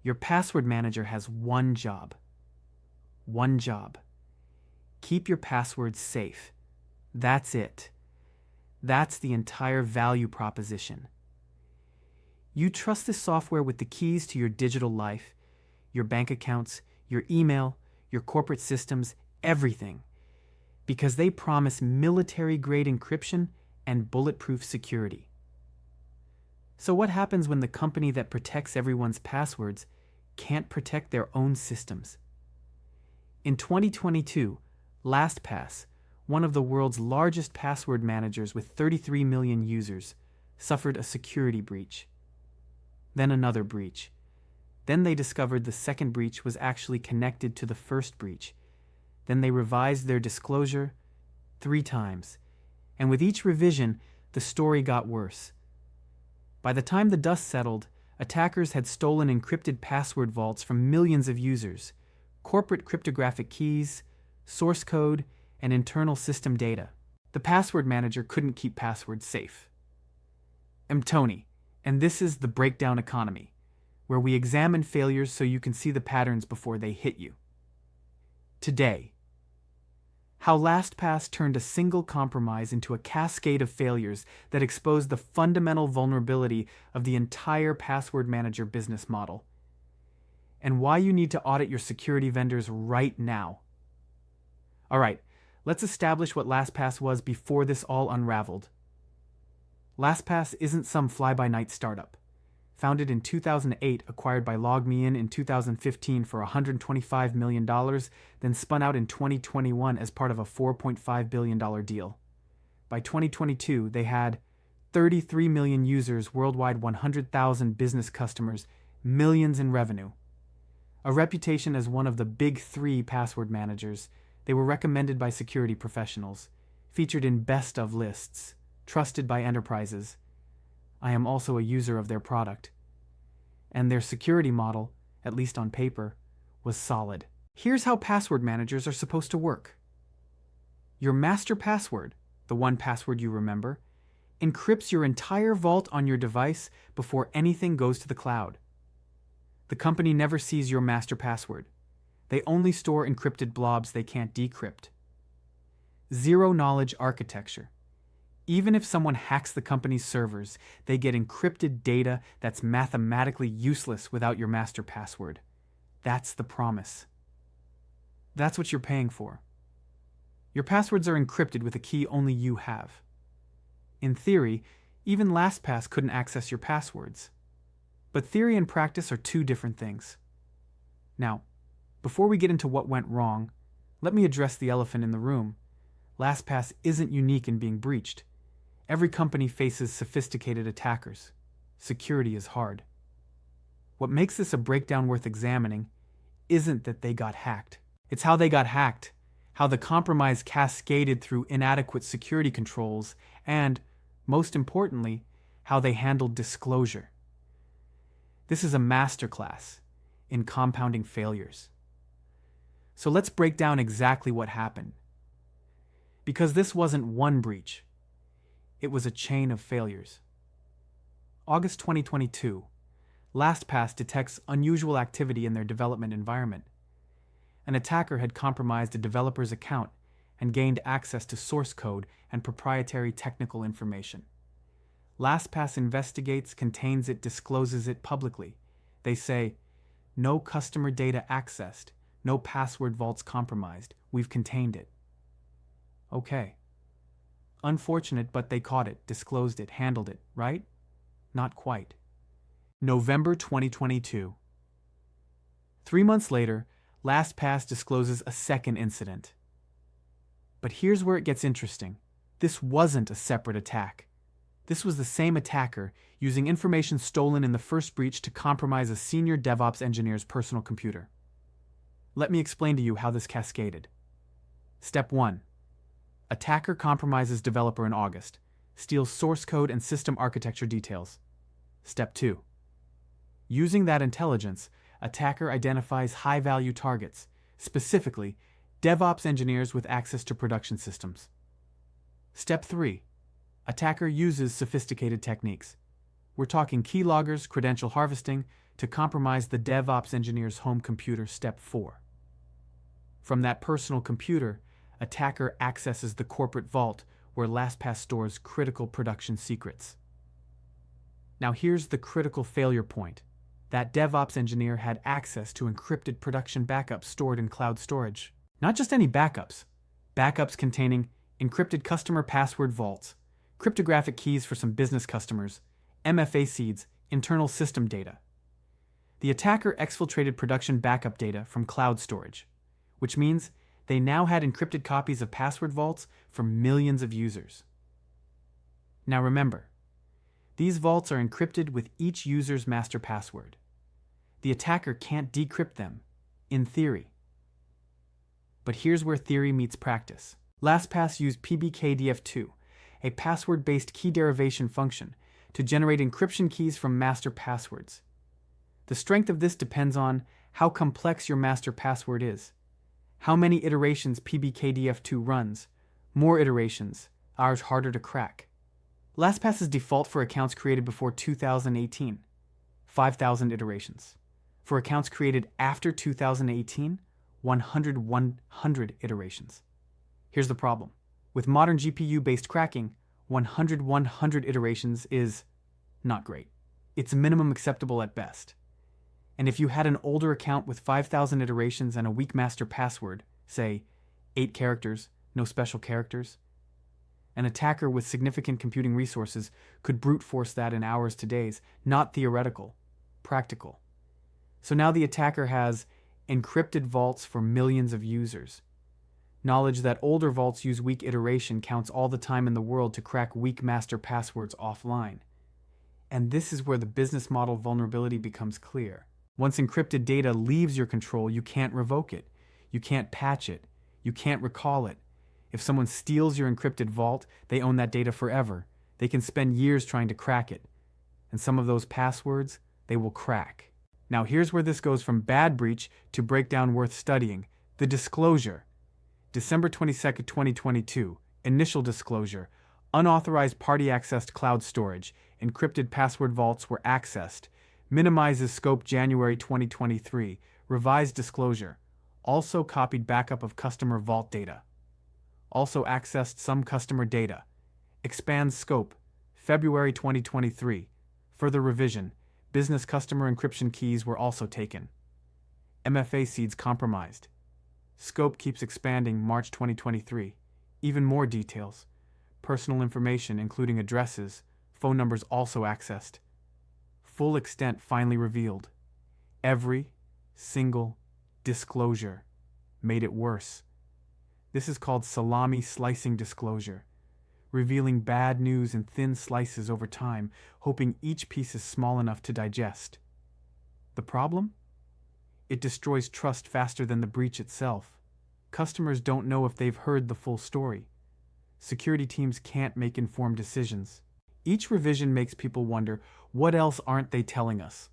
Your password manager has one job. One job. Keep your passwords safe. That's it. That's the entire value proposition. You trust this software with the keys to your digital life, your bank accounts, your email, your corporate systems, everything, because they promise military-grade encryption and bulletproof security. So what happens when the company that protects everyone's passwords can't protect their own systems? In 2022, LastPass, one of the world's largest password managers with 33 million users, suffered a security breach. Then another breach. Then they discovered the second breach was actually connected to the first breach. Then they revised their disclosure 3 times. And with each revision, the story got worse. By the time the dust settled, attackers had stolen encrypted password vaults from millions of users, corporate cryptographic keys, source code, and internal system data. The password manager couldn't keep passwords safe. I'm Tony, and this is the Breakdown Economy, where we examine failures so you can see the patterns before they hit you. Today, how LastPass turned a single compromise into a cascade of failures that exposed the fundamental vulnerability of the entire password manager business model, and why you need to audit your security vendors right now. All right, let's establish what LastPass was before this all unraveled. LastPass isn't some fly-by-night startup. Founded in 2008, acquired by LogMeIn in 2015 for $125 million, then spun out in 2021 as part of a $4.5 billion deal. By 2022, they had 33 million users worldwide, 100,000 business customers, millions in revenue. A reputation as one of the big 3 password managers, they were recommended by security professionals, featured in best of lists, trusted by enterprises. I am also a user of their product. And their security model, at least on paper, was solid. Here's how password managers are supposed to work. Your master password, the one password you remember, encrypts your entire vault on your device before anything goes to the cloud. The company never sees your master password. They only store encrypted blobs they can't decrypt. Zero-knowledge architecture. Even if someone hacks the company's servers, they get encrypted data that's mathematically useless without your master password. That's the promise. That's what you're paying for. Your passwords are encrypted with a key only you have. In theory, even LastPass couldn't access your passwords. But theory and practice are 2 different things. Now, before we get into what went wrong, let me address the elephant in the room. LastPass isn't unique in being breached. Every company faces sophisticated attackers. Security is hard. What makes this a breakdown worth examining isn't that they got hacked. It's how they got hacked, how the compromise cascaded through inadequate security controls, and, most importantly, how they handled disclosure. This is a masterclass in compounding failures. So let's break down exactly what happened. Because this wasn't one breach. It was a chain of failures. August 2022, LastPass detects unusual activity in their development environment. An attacker had compromised a developer's account and gained access to source code and proprietary technical information. LastPass investigates, contains it, discloses it publicly. They say, no customer data accessed, no password vaults compromised, we've contained it. Okay. Unfortunate, but they caught it, disclosed it, handled it, right? Not quite. November 2022. 3 months later, LastPass discloses a second incident. But here's where it gets interesting. This wasn't a separate attack. This was the same attacker using information stolen in the first breach to compromise a senior DevOps engineer's personal computer. Let me explain to you how this cascaded. Step 1. Attacker compromises developer in August, steals source code and system architecture details. Step 2. Using that intelligence, attacker identifies high-value targets, specifically DevOps engineers with access to production systems. Step 3. Attacker uses sophisticated techniques. We're talking keyloggers, credential harvesting, to compromise the DevOps engineer's home computer, step 4. From that personal computer, attacker accesses the corporate vault where LastPass stores critical production secrets. Now here's the critical failure point. That DevOps engineer had access to encrypted production backups stored in cloud storage. Not just any backups. Backups containing encrypted customer password vaults, cryptographic keys for some business customers, MFA seeds, internal system data. The attacker exfiltrated production backup data from cloud storage, which means they now had encrypted copies of password vaults for millions of users. Now remember, these vaults are encrypted with each user's master password. The attacker can't decrypt them, in theory. But here's where theory meets practice. LastPass used PBKDF2, a password-based key derivation function, to generate encryption keys from master passwords. The strength of this depends on how complex your master password is, how many iterations PBKDF2 runs, more iterations, ours harder to crack. LastPass's default for accounts created before 2018, 5,000 iterations. For accounts created after 2018, 100 iterations. Here's the problem. With modern GPU-based cracking, 100 iterations is not great. It's minimum acceptable at best. And if you had an older account with 5,000 iterations and a weak master password, say 8 characters, no special characters, an attacker with significant computing resources could brute force that in hours to days, not theoretical, practical. So now the attacker has encrypted vaults for millions of users. Knowledge that older vaults use weak iteration counts all the time in the world to crack weak master passwords offline. And this is where the business model vulnerability becomes clear. Once encrypted data leaves your control, you can't revoke it. You can't patch it. You can't recall it. If someone steals your encrypted vault, they own that data forever. They can spend years trying to crack it. And some of those passwords, they will crack. Now here's where this goes from bad breach to breakdown worth studying. The disclosure. December 22nd, 2022. Initial disclosure. Unauthorized party-accessed cloud storage. Encrypted password vaults were accessed. Minimizes scope January 2023. Revised disclosure. Also copied backup of customer vault data. Also accessed some customer data. Expands scope. February 2023. Further revision. Business customer encryption keys were also taken. MFA seeds compromised. Scope keeps expanding March 2023. Even more details. Personal information, including addresses, phone numbers also accessed. Full extent finally revealed. Every single disclosure made it worse. This is called salami slicing disclosure, revealing bad news in thin slices over time, hoping each piece is small enough to digest. The problem? It destroys trust faster than the breach itself. Customers don't know if they've heard the full story. Security teams can't make informed decisions. Each revision makes people wonder, what else aren't they telling us?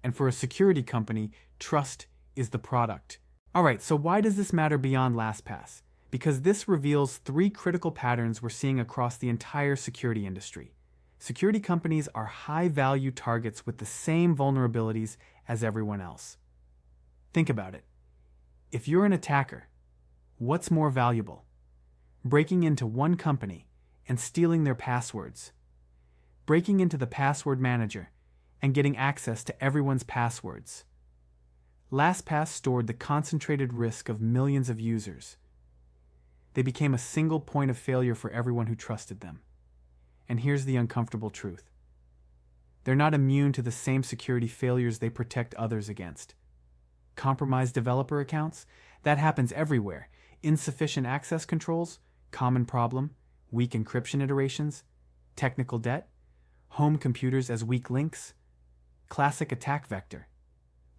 And for a security company, trust is the product. Alright, so why does this matter beyond LastPass? Because this reveals 3 critical patterns we're seeing across the entire security industry. Security companies are high-value targets with the same vulnerabilities as everyone else. Think about it. If you're an attacker, what's more valuable? Breaking into one company and stealing their passwords. Breaking into the password manager and getting access to everyone's passwords. LastPass stored the concentrated risk of millions of users. They became a single point of failure for everyone who trusted them. And here's the uncomfortable truth. They're not immune to the same security failures they protect others against. Compromised developer accounts? That happens everywhere. Insufficient access controls? Common problem. Weak encryption iterations? Technical debt? Home computers as weak links? Classic attack vector.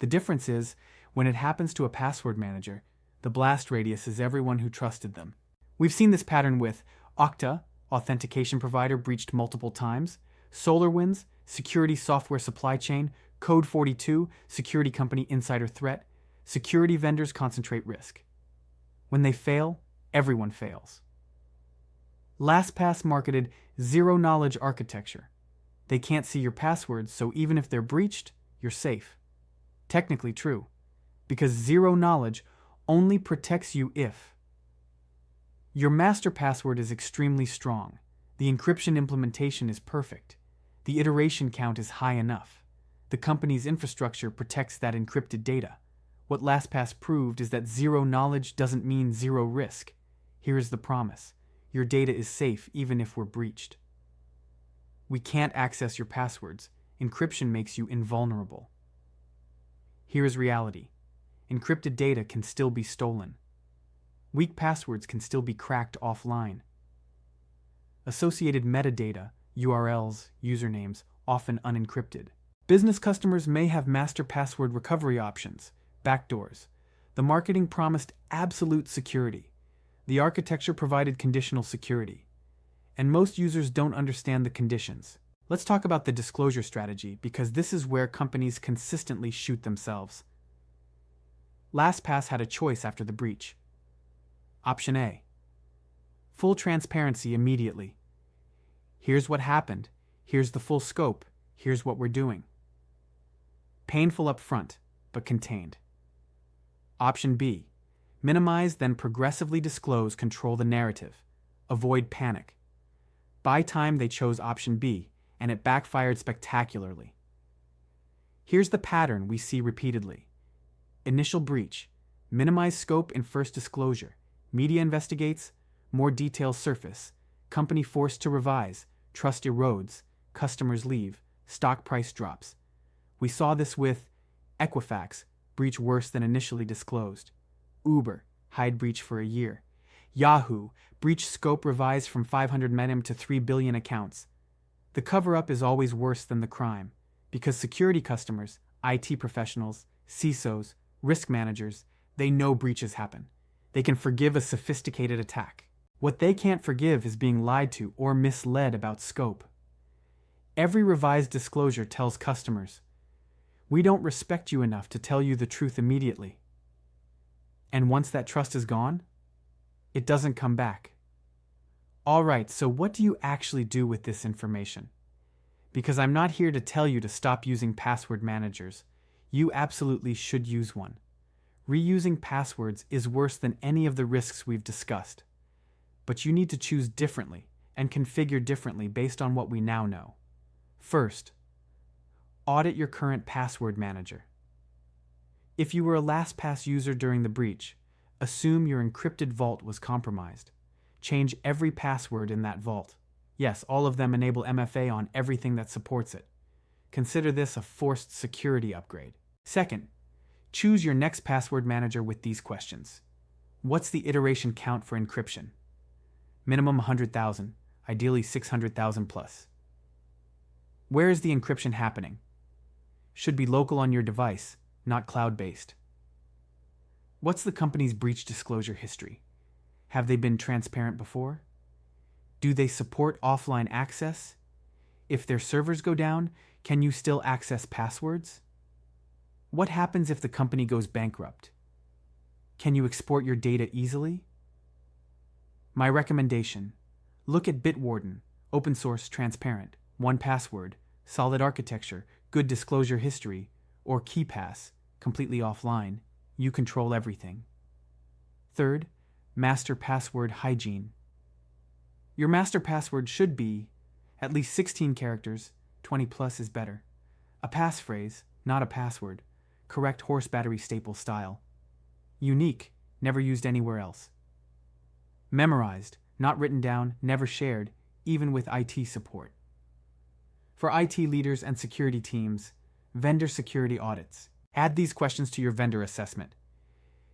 The difference is, when it happens to a password manager, the blast radius is everyone who trusted them. We've seen this pattern with Okta, authentication provider, breached multiple times, SolarWinds, security software supply chain, Code 42, security company insider threat. Security vendors concentrate risk. When they fail, everyone fails. LastPass marketed zero-knowledge architecture. They can't see your passwords, so even if they're breached, you're safe. Technically true, because zero knowledge only protects you if your master password is extremely strong, the encryption implementation is perfect, the iteration count is high enough, the company's infrastructure protects that encrypted data. What LastPass proved is that zero knowledge doesn't mean zero risk. Here is the promise. Your data is safe even if we're breached. We can't access your passwords. Encryption makes you invulnerable. Here is reality. Encrypted data can still be stolen. Weak passwords can still be cracked offline. Associated metadata, URLs, usernames, often unencrypted. Business customers may have master password recovery options, backdoors. The marketing promised absolute security. The architecture provided conditional security. And most users don't understand the conditions. Let's talk about the disclosure strategy, because this is where companies consistently shoot themselves. LastPass had a choice after the breach. Option A. Full transparency immediately. Here's what happened. Here's the full scope. Here's what we're doing. Painful up front, but contained. Option B. Minimize, then progressively disclose, control the narrative. Avoid panic. By time, they chose option B, and it backfired spectacularly. Here's the pattern we see repeatedly. Initial breach. Minimize scope in first disclosure. Media investigates. More details surface. Company forced to revise. Trust erodes. Customers leave. Stock price drops. We saw this with Equifax, breach worse than initially disclosed. Uber, hide breach for a year. Yahoo, breach scope revised from 500 million to 3 billion accounts. The cover-up is always worse than the crime, because security customers, IT professionals, CISOs, risk managers, they know breaches happen. They can forgive a sophisticated attack. What they can't forgive is being lied to or misled about scope. Every revised disclosure tells customers, we don't respect you enough to tell you the truth immediately. And once that trust is gone, it doesn't come back. All right, so what do you actually do with this information? Because I'm not here to tell you to stop using password managers. You absolutely should use one. Reusing passwords is worse than any of the risks we've discussed. But you need to choose differently and configure differently based on what we now know. First, audit your current password manager. If you were a LastPass user during the breach, assume your encrypted vault was compromised. Change every password in that vault. Yes, all of them enable MFA on everything that supports it. Consider this a forced security upgrade. Second, choose your next password manager with these questions. What's the iteration count for encryption? Minimum 100,000, ideally 600,000 plus. Where is the encryption happening? Should be local on your device, not cloud-based. What's the company's breach disclosure history? Have they been transparent before? Do they support offline access? If their servers go down, can you still access passwords? What happens if the company goes bankrupt? Can you export your data easily? My recommendation: look at Bitwarden, open source, transparent, 1Password, solid architecture, good disclosure history, or KeePass, completely offline. You control everything. Third, master password hygiene. Your master password should be at least 16 characters, 20 plus is better. A passphrase, not a password. Correct horse battery staple style. Unique, never used anywhere else. Memorized, not written down, never shared, even with IT support. For IT leaders and security teams, vendor security audits. Add these questions to your vendor assessment.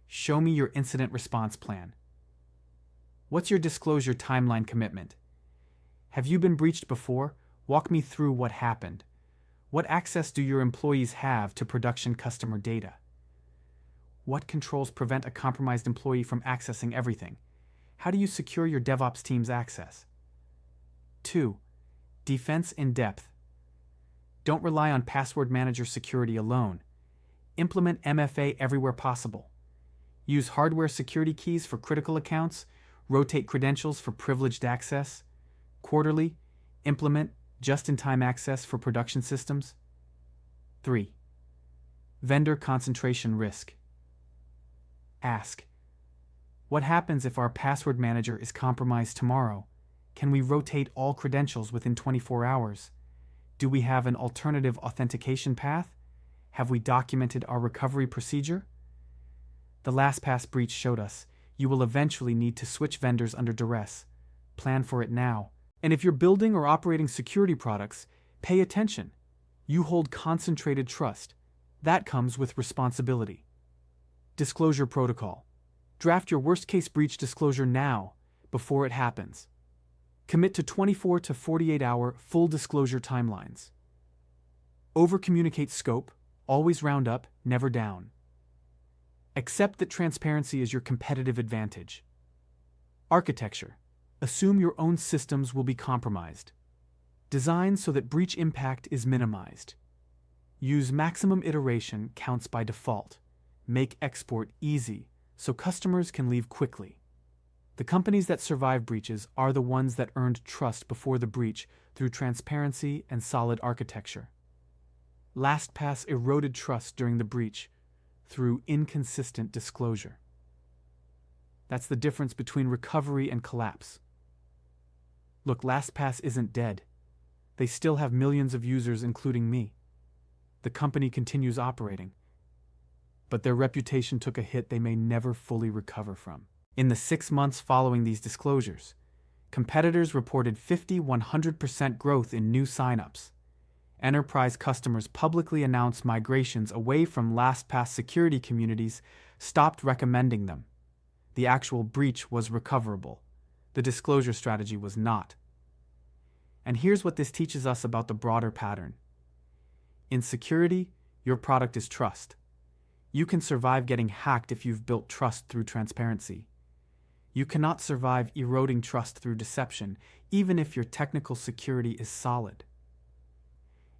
Show me your incident response plan. What's your disclosure timeline commitment? Have you been breached before? Walk me through what happened. What access do your employees have to production customer data? What controls prevent a compromised employee from accessing everything? How do you secure your DevOps team's access? 2. Defense in depth. Don't rely on password manager security alone. Implement MFA everywhere possible. Use hardware security keys for critical accounts, rotate credentials for privileged access. Quarterly, implement just-in-time access for production systems. 3. Vendor concentration risk. Ask, what happens if our password manager is compromised tomorrow? Can we rotate all credentials within 24 hours? Do we have an alternative authentication path? Have we documented our recovery procedure? The LastPass breach showed us you will eventually need to switch vendors under duress. Plan for it now. And if you're building or operating security products, pay attention. You hold concentrated trust. That comes with responsibility. Disclosure protocol. Draft your worst-case breach disclosure now, before it happens. Commit to 24 to 48-hour full disclosure timelines. Over-communicate scope, always round up, never down. Accept that transparency is your competitive advantage. Architecture. Assume your own systems will be compromised. Design so that breach impact is minimized. Use maximum iteration counts by default. Make export easy so customers can leave quickly. The companies that survive breaches are the ones that earned trust before the breach through transparency and solid architecture. LastPass eroded trust during the breach through inconsistent disclosure. That's the difference between recovery and collapse. Look, LastPass isn't dead. They still have millions of users, including me. The company continues operating. But their reputation took a hit they may never fully recover from. In the 6 months following these disclosures, competitors reported 100% growth in new signups. Enterprise customers publicly announced migrations away from LastPass security communities, stopped recommending them. The actual breach was recoverable. The disclosure strategy was not. And here's what this teaches us about the broader pattern. In security, your product is trust. You can survive getting hacked if you've built trust through transparency. You cannot survive eroding trust through deception, even if your technical security is solid.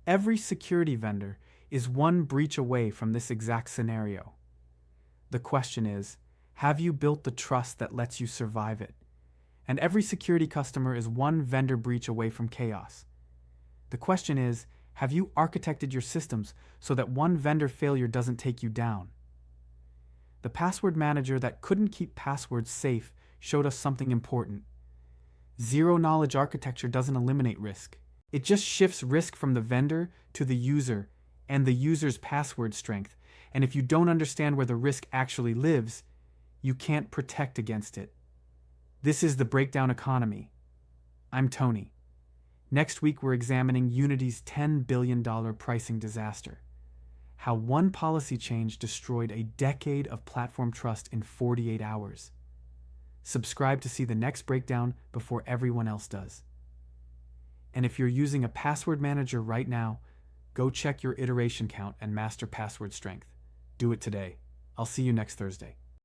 Every security vendor is one breach away from this exact scenario. The question is, have you built the trust that lets you survive it? And every security customer is one vendor breach away from chaos. The question is, have you architected your systems so that one vendor failure doesn't take you down? The password manager that couldn't keep passwords safe showed us something important. Zero-knowledge architecture doesn't eliminate risk. It just shifts risk from the vendor to the user and the user's password strength. And if you don't understand where the risk actually lives, you can't protect against it. This is the breakdown economy. I'm Tony. Next week, we're examining Unity's $10 billion pricing disaster. How one policy change destroyed a decade of platform trust in 48 hours. Subscribe to see the next breakdown before everyone else does. And if you're using a password manager right now, go check your iteration count and master password strength. Do it today. I'll see you next Thursday.